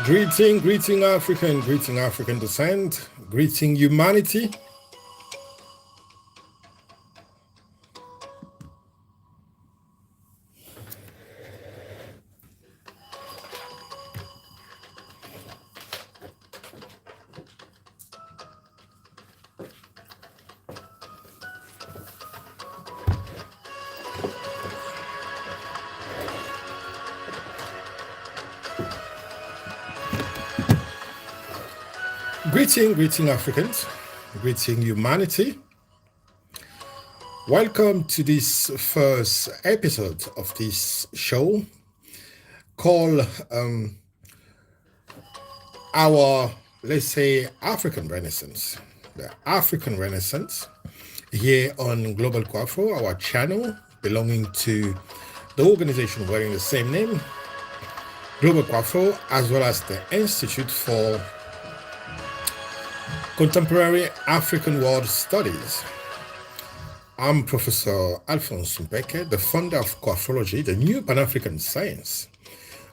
Greeting African descent, greeting humanity. Greeting Africans, greeting humanity. Welcome to this first episode of this show called our, let's say, African Renaissance. The African Renaissance here on Global COAFRWO, our channel belonging to the organization wearing the same name, Global COAFRWO, as well as the Institute for Contemporary African World Studies. I'm Professor Alphonse Mbeke, the founder of COAFRWO-UK, the new Pan-African science.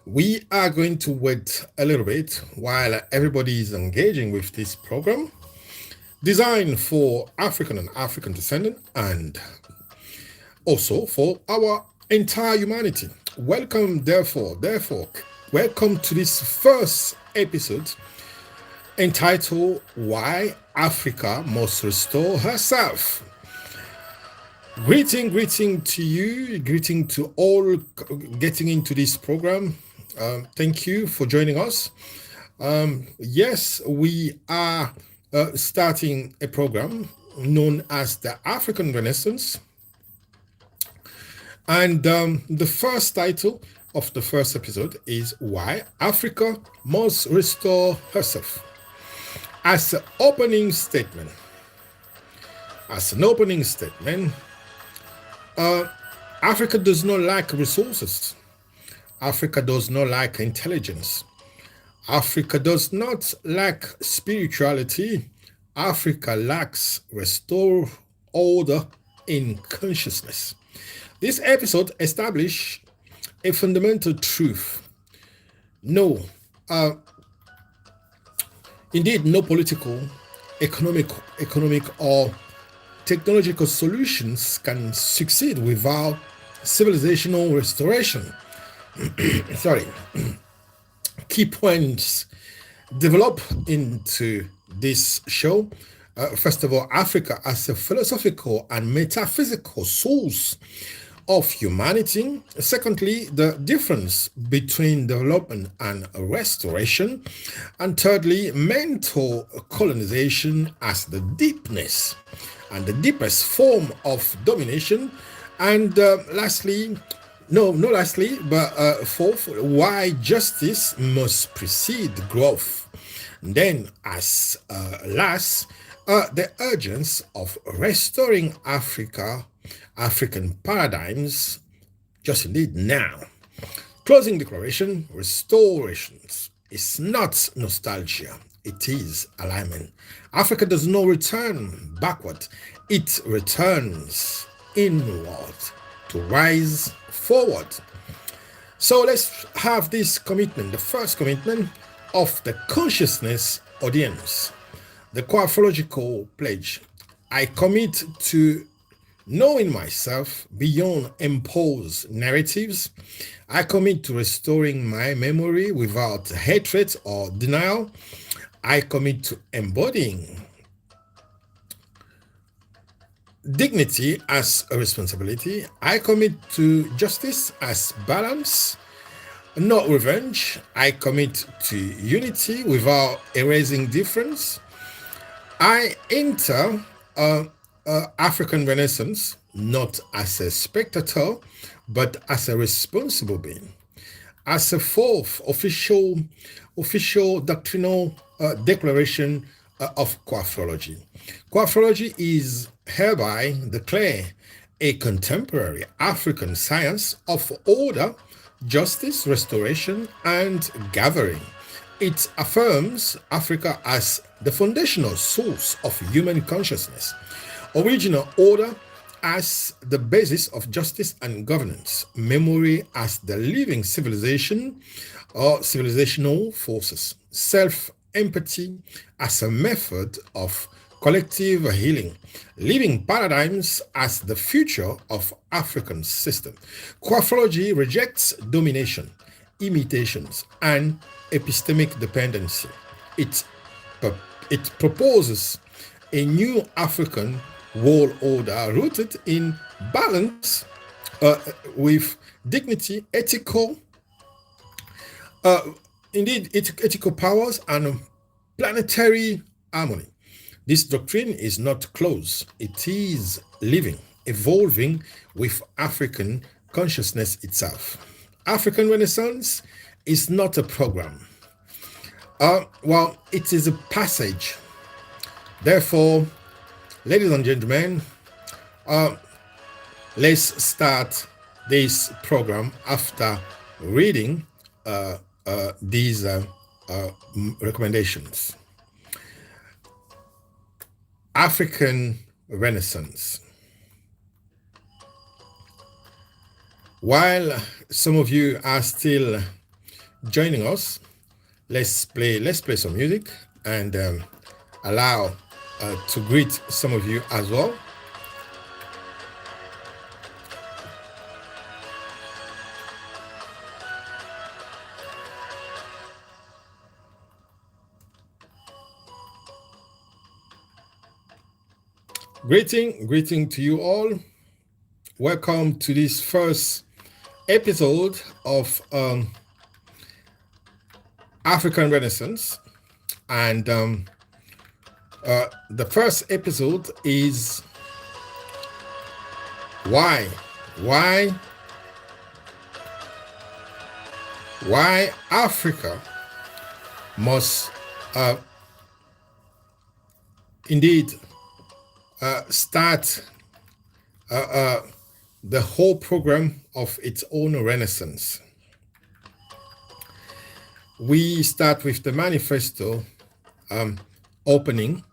We are going to wait a little bit while everybody is engaging with this program, designed for African and African descendant, and also for our entire humanity. Welcome, therefore, welcome to this first episode entitled Why Africa Must Restore Herself. Greeting to you, greeting to all getting into this program. Thank you for joining us. Yes, we are starting a program known as the African Renaissance. And the first title of the first episode is Why Africa Must Restore Herself. As an opening statement, Africa does not lack resources. Africa does not lack intelligence. Africa does not lack spirituality. Africa lacks restore order in consciousness. This episode establishes a fundamental truth. Indeed, no political, economic, or technological solutions can succeed without civilizational restoration. Key points develop into this show. First of all, Africa as a philosophical and metaphysical source of humanity. Secondly, the difference between development and restoration. And thirdly, mental colonization as the deepness and the deepest form of domination. And fourth, why justice must precede growth. Then, as last, the urgence of restoring African paradigms, just indeed now. Closing declaration, restorations is not nostalgia, it is alignment. Africa does not return backward, it returns inward to rise forward. So let's have this commitment, the first commitment of the consciousness audience, the COAFRWO-UK pledge. I commit to knowing myself beyond imposed narratives. I commit to restoring my memory without hatred or denial. I commit to embodying dignity as a responsibility. I commit to justice as balance, not revenge. I commit to unity without erasing difference. I enter African Renaissance not as a spectator, but as a responsible being. As a fourth official doctrinal declaration of COAFRWO-UK. COAFRWO-UK is hereby declared a contemporary African science of order, justice, restoration, and gathering. It affirms Africa as the foundational source of human consciousness, original order, as the basis of justice and governance, memory as the living civilization or civilizational forces, self-empathy as a method of collective healing, living paradigms as the future of African system. COAFRWO rejects domination, imitations, and epistemic dependency. It proposes a new African world order rooted in balance with dignity, ethical powers, and planetary harmony. This doctrine is not closed. It is living, evolving with African consciousness itself. African Renaissance is not a program. It is a passage. Therefore, ladies and gentlemen, let's start this program after reading these recommendations. African Renaissance. While some of you are still joining us, let's play some music and allow to greet some of you as well. Greeting to you all. Welcome to this first episode of African Renaissance, and the first episode is why Africa must indeed start the whole program of its own renaissance. We start with the manifesto opening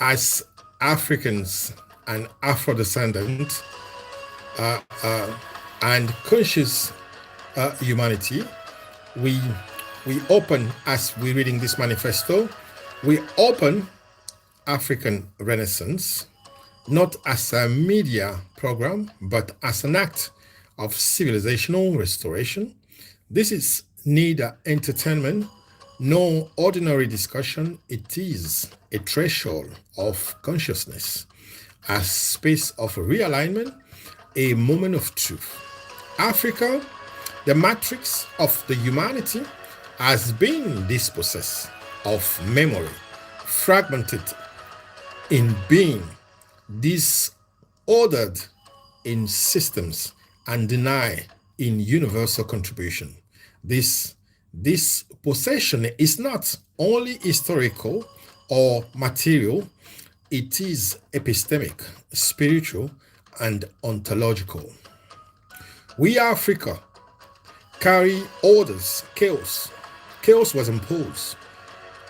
as Africans and Afro-descendants and conscious humanity. We open, as we're reading this manifesto, we open African Renaissance not as a media program, but as an act of civilizational restoration. This is neither entertainment nor ordinary discussion. It is a threshold of consciousness, a space of realignment, a moment of truth. Africa, the matrix of the humanity, has been dispossessed of memory, fragmented in being, disordered in systems, and denied in universal contribution. This possession is not only historical or material, it is epistemic, spiritual, and ontological. We, Africa, carry orders, chaos. Chaos was imposed.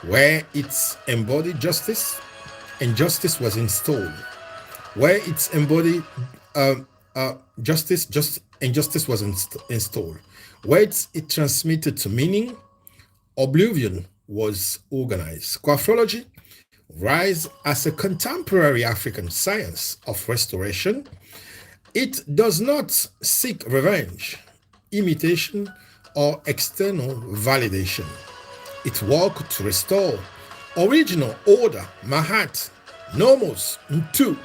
Where it's embodied justice, injustice was installed. Where it's embodied injustice was installed. Where it transmitted to meaning, oblivion was organized. COAFRWO rise as a contemporary African science of restoration. It does not seek revenge, imitation, or external validation. It works to restore original order, Mahat, Nomos, Ntu,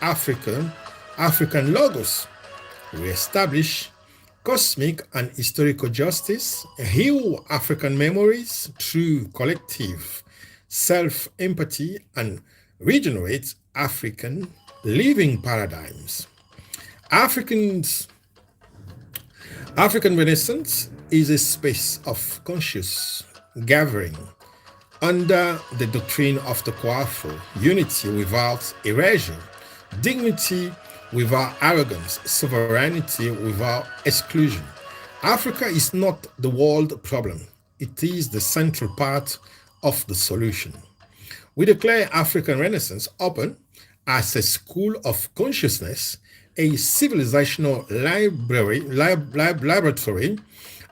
African logos, reestablish cosmic and historical justice, heal African memories through collective self-empathy, and regenerate African living paradigms. African Renaissance is a space of conscious gathering under the doctrine of the COAFRWO, unity without erasure, dignity without arrogance, sovereignty without exclusion. Africa is not the world problem. It is the central part of the solution. We declare African Renaissance open as a school of consciousness, a civilizational laboratory,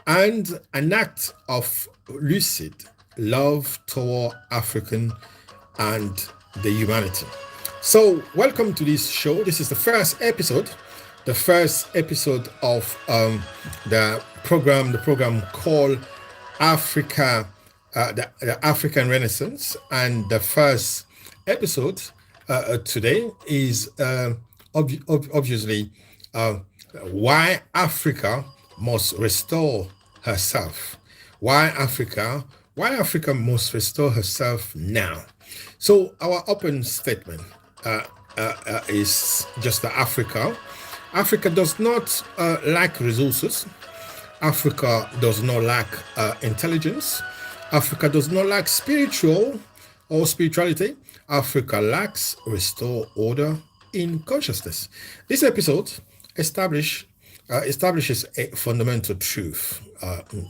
and an act of lucid love toward African and the humanity. So, welcome to this show. This is the first episode of the program called Africa, the African Renaissance, and the first episode today is obviously why Africa must restore herself. Why Africa must restore herself now. So our open statement is just that Africa does not lack resources. Africa does not lack intelligence. Africa does not lack spirituality. Africa lacks restore order in consciousness. This episode establishes a fundamental truth.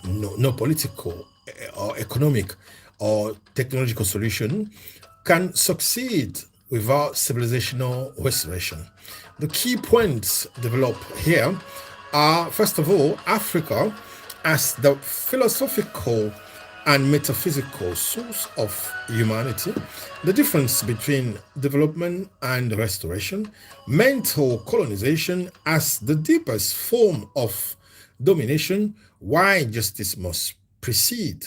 No political or economic or technological solution can succeed without civilizational restoration. The key points developed here are, first of all, Africa as the philosophical and metaphysical source of humanity, the difference between development and restoration, mental colonization as the deepest form of domination, why justice must precede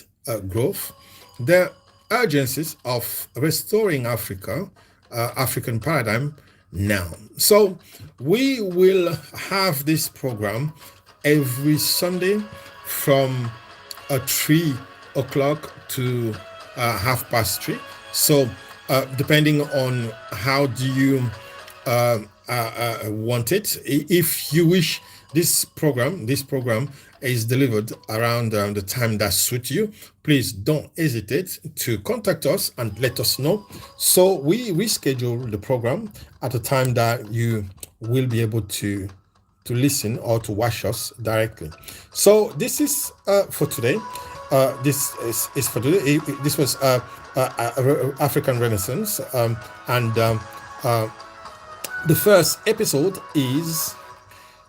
growth, the urgencies of restoring African paradigm now. So we will have this program every Sunday from 3 o'clock to 3:30. So depending on how do you want it. If you wish this program is delivered around the time that suits you, please don't hesitate to contact us and let us know. So we reschedule the program at a time that you will be able to listen or to watch us directly. So this is for today. This is for today. This was African Renaissance, and the first episode is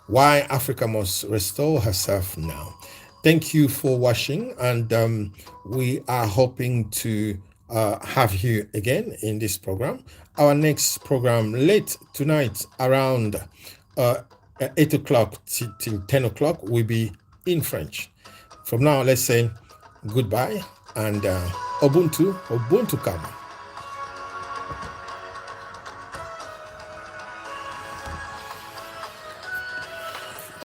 why Africa must restore herself now. Thank you for watching, and we are hoping to have you again in this program. Our next program late tonight around 8 o'clock till 10 o'clock will be in French. From now, let's say goodbye and Ubuntu Kama.